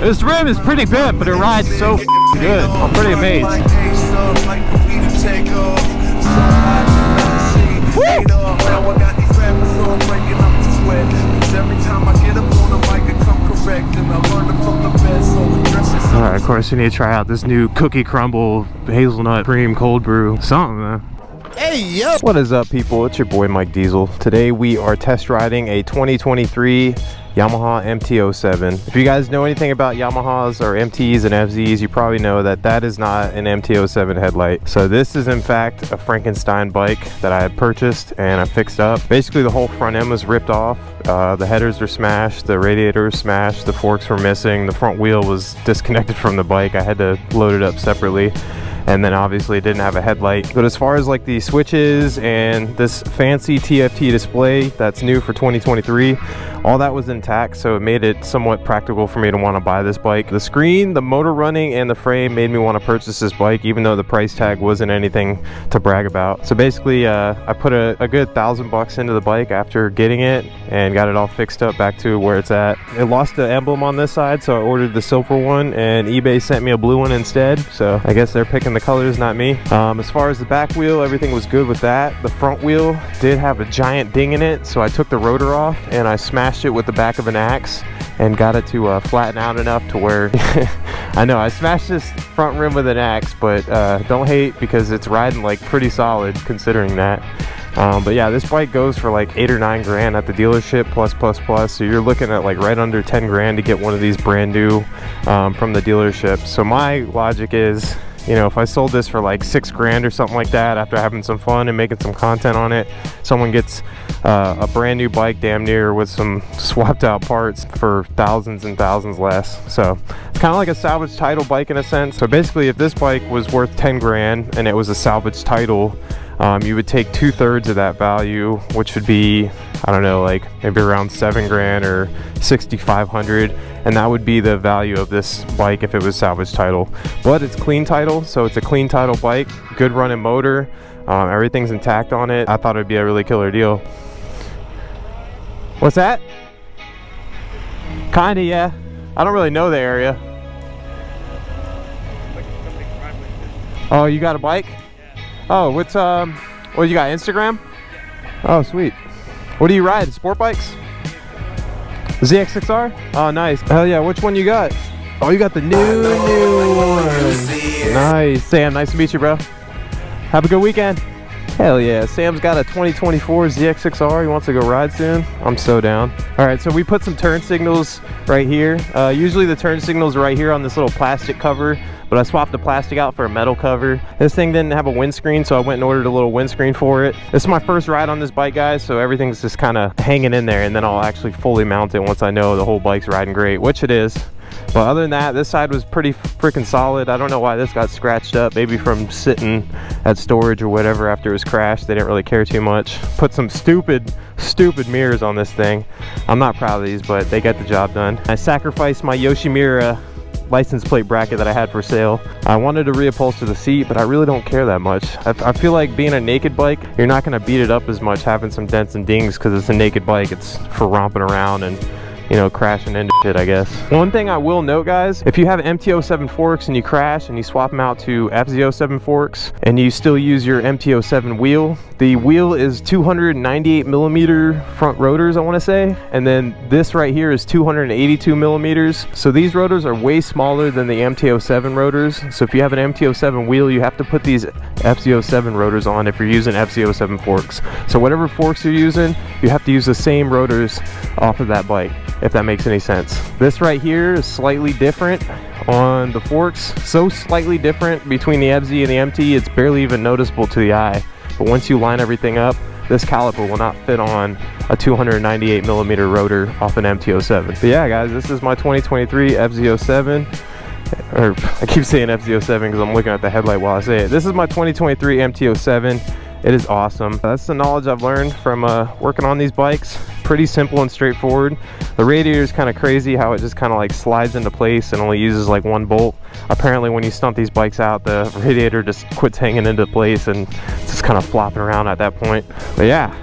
This rim is pretty bent, but it rides so good. I'm pretty amazed. Alright, of course you need to try out this new cookie crumble hazelnut cream cold brew. Something, man. Hey, yo! What is up, people? It's your boy Mike Diesel. Today we are test riding a 2023 Yamaha MT-07. If you guys know anything about Yamahas or MTs and FZs, you probably know that that is not an MT-07 headlight. So this is in fact a Frankenstein bike that I had purchased and I fixed up. Basically the whole front end was ripped off. The headers were smashed, the radiator was smashed, the forks were missing, the front wheel was disconnected from the bike. I had to load it up separately. And then obviously it didn't have a headlight. But as far as like the switches and this fancy TFT display that's new for 2023, all that was intact, so it made it somewhat practical for me to want to buy this bike. The screen, the motor running, and the frame made me want to purchase this bike, even though the price tag wasn't anything to brag about. So basically I put a good $1,000 into the bike after getting it and got it all fixed up back to where it's at. It lost the emblem on this side, so I ordered the silver one and eBay sent me a blue one instead. So I guess they're picking the colors, not me. As far as the back wheel, everything was good with that. The front wheel did have a giant ding in it, so I took the rotor off and I smashed it with the back of an axe and got it to flatten out enough to where I know I smashed this front rim with an axe, but don't hate because it's riding like pretty solid considering that. But yeah, this bike goes for like 8 or 9 grand at the dealership plus, so you're looking at like right under 10 grand to get one of these brand new from the dealership. So my logic is, you know, if I sold this for like 6 grand or something like that after having some fun and making some content on it, someone gets a brand new bike damn near with some swapped out parts for thousands and thousands less. So it's kind of like a salvage title bike in a sense. So basically if this bike was worth 10 grand and it was a salvage title, you would take 2/3 of that value, which would be, I don't know, like maybe around 7 grand or 6,500, and that would be the value of this bike if it was salvage title. But it's clean title, so it's a clean title bike, good running motor, everything's intact on it. I thought it'd be a really killer deal. What's that? Kinda, yeah. I don't really know the area. Oh, you got a bike? Oh, what's what you got, Instagram? Oh, sweet. What do you ride? Sport bikes? ZX6R? Oh, nice. Hell yeah, which one you got? Oh, you got the new one. Nice. Sam, nice to meet you, bro. Have a good weekend. Hell yeah, Sam's got a 2024 ZX6R. He wants to go ride soon. I'm so down. All right, so we put some turn signals right here. Usually the turn signals are right here on this little plastic cover, but I swapped the plastic out for a metal cover. This thing didn't have a windscreen, so I went and ordered a little windscreen for it. This is my first ride on this bike, guys, so everything's just kind of hanging in there, and then I'll actually fully mount it once I know the whole bike's riding great, which it is. But other than that, this side was pretty freaking solid. I don't know why this got scratched up, maybe from sitting at storage or whatever after it was crashed. They didn't really care too much. Put some stupid mirrors on this thing. I'm not proud of these, but they get the job done. I sacrificed my Yoshimura license plate bracket that I had for sale. I wanted to reupholster the seat, but I really don't care that much. I feel like being a naked bike, you're not going to beat it up as much having some dents and dings because it's a naked bike. It's for romping around and, you know, crashing into shit, I guess. One thing I will note, guys, if you have MT-07 forks and you crash and you swap them out to FZ-07 forks and you still use your MT-07 wheel, the wheel is 298 millimeter front rotors, I want to say, and then this right here is 282 millimeters. So these rotors are way smaller than the MT-07 rotors. So if you have an MT-07 wheel, you have to put these FZ-07 rotors on if you're using FZ-07 forks. So whatever forks you're using, you have to use the same rotors off of that bike, if that makes any sense. This right here is slightly different on the forks, so slightly different between the FZ and the MT, it's barely even noticeable to the eye. But once you line everything up, this caliper will not fit on a 298 millimeter rotor off an MT-07. But yeah, guys, this is my 2023 FZ-07. Or I keep saying FZ-07 because I'm looking at the headlight while I say it. This is my 2023 MT-07. It is awesome. That's the knowledge I've learned from working on these bikes. Pretty simple and straightforward. The radiator is kind of crazy how it just kind of like slides into place and only uses like 1 bolt. Apparently when you stunt these bikes out, the radiator just quits hanging into place and it's just kind of flopping around at that point. But yeah,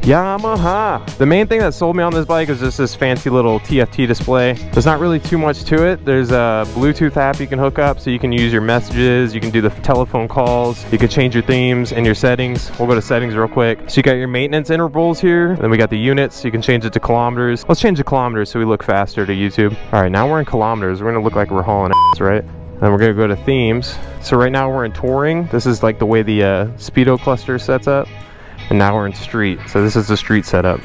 Yamaha. The main thing that sold me on this bike is just this fancy little TFT display. There's not really too much to it. There's a Bluetooth app you can hook up so you can use your messages, you can do the telephone calls, you can change your themes and your settings. We'll go to settings real quick. So you got your maintenance intervals here, then we got the units, so you can change it to kilometers. Let's change the kilometers so we look faster to YouTube. All right, now we're in kilometers. We're gonna look like we're hauling ass, right? Then we're gonna go to themes. So right now we're in touring. This is like the way the speedo cluster sets up. And now we're in street. So this is the street setup.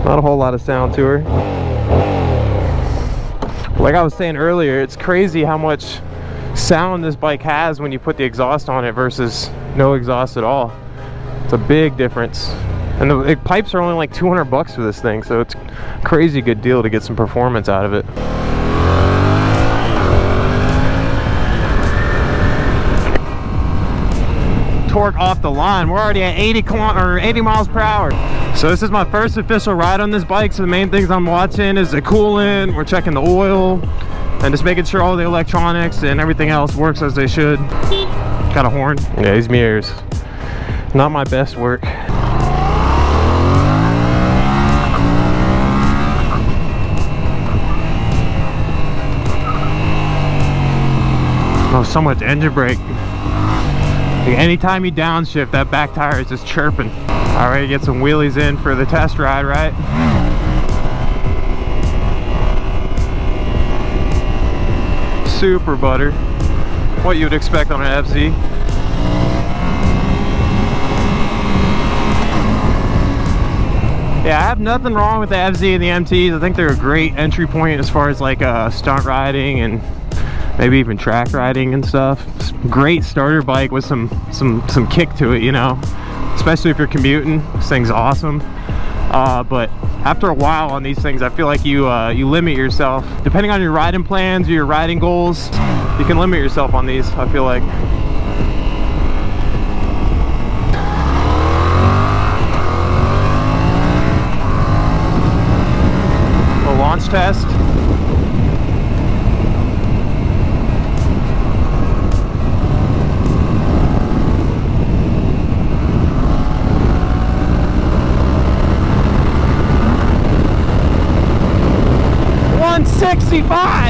Not a whole lot of sound to her. Like I was saying earlier, it's crazy how much sound this bike has when you put the exhaust on it versus no exhaust at all. It's a big difference. And the pipes are only like 200 bucks for this thing, so it's a crazy good deal to get some performance out of it. Torque off the line. We're already at 80 miles per hour. So this is my first official ride on this bike, so the main things I'm watching is the coolant, we're checking the oil, and just making sure all the electronics and everything else works as they should. Got a horn. Yeah, these mirrors, not my best work. Oh, so much engine brake. Like anytime you downshift, that back tire is just chirping. All right, get some wheelies in for the test ride, right? Super butter. What you would expect on an FZ. Yeah, I have nothing wrong with the FZ and the MTs. I think they're a great entry point as far as like stunt riding and maybe even track riding and stuff. Great starter bike with some kick to it, you know, especially if you're commuting. This thing's awesome. But after a while on these things, I feel like you limit yourself depending on your riding plans or your riding goals. You can limit yourself on these, I feel like. A launch test.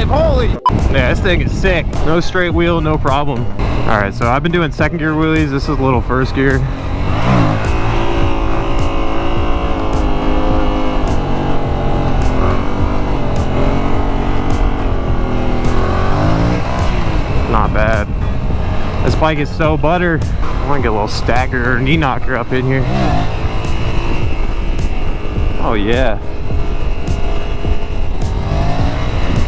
Holy yeah, this thing is sick. No straight wheel, no problem. All right, so I've been doing second gear wheelies. This is a little first gear. Not bad. This bike is so butter. I want to get a little stacker or knee knocker up in here. Oh yeah.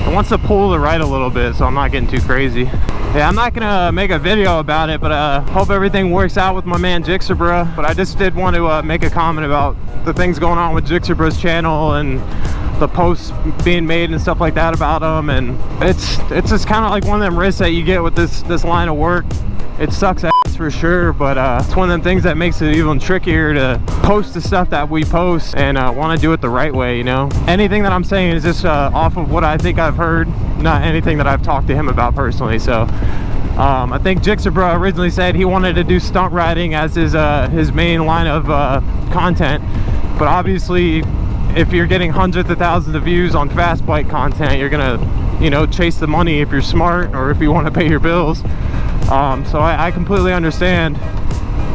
It wants to pull the right a little bit, so I'm not getting too crazy. Yeah, I'm not gonna make a video about it, but hope everything works out with my man Jixabra. But I just did want to make a comment about the things going on with Jixabra's channel and the posts being made and stuff like that about him. And it's just kind of like one of them risks that you get with this line of work. It sucks ass for sure, but it's one of them things that makes it even trickier to post the stuff that we post and want to do it the right way, you know. Anything that I'm saying is just off of what I think I've heard, not anything that I've talked to him about personally. So I think Jixabra originally said he wanted to do stunt riding as his main line of content, but obviously if you're getting hundreds of thousands of views on fast bike content, you're gonna, you know, chase the money if you're smart or if you want to pay your bills. So I completely understand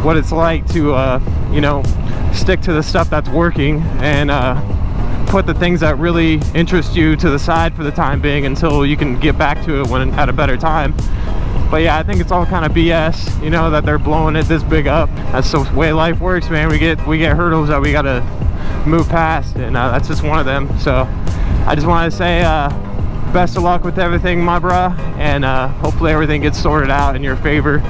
what it's like to you know, stick to the stuff that's working and put the things that really interest you to the side for the time being until you can get back to it when at a better time. But yeah, I think it's all kind of BS, you know, that they're blowing it this big up. That's the way life works, man. We get hurdles that we gotta move past, and that's just one of them. So I just wanted to say best of luck with everything, my bruh, and hopefully everything gets sorted out in your favor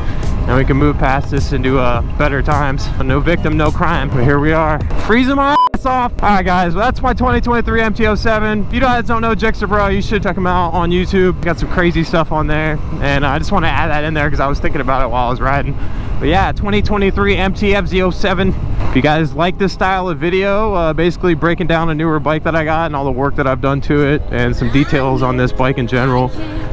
and we can move past this into better times. No victim, no crime. But here we are, freezing my ass off. All right, guys, well, that's my 2023 MT-07. If you guys don't know Jixabra, you should check him out on YouTube. Got some crazy stuff on there, and I just want to add that in there because I was thinking about it while I was riding. But yeah, 2023 MT-07. If you guys like this style of video, basically breaking down a newer bike that I got and all the work that I've done to it and some details on this bike in general,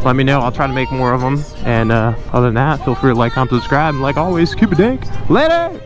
let me know. I'll try to make more of them. And other than that, feel free to like, comment, subscribe, and like always, keep it dank. Later!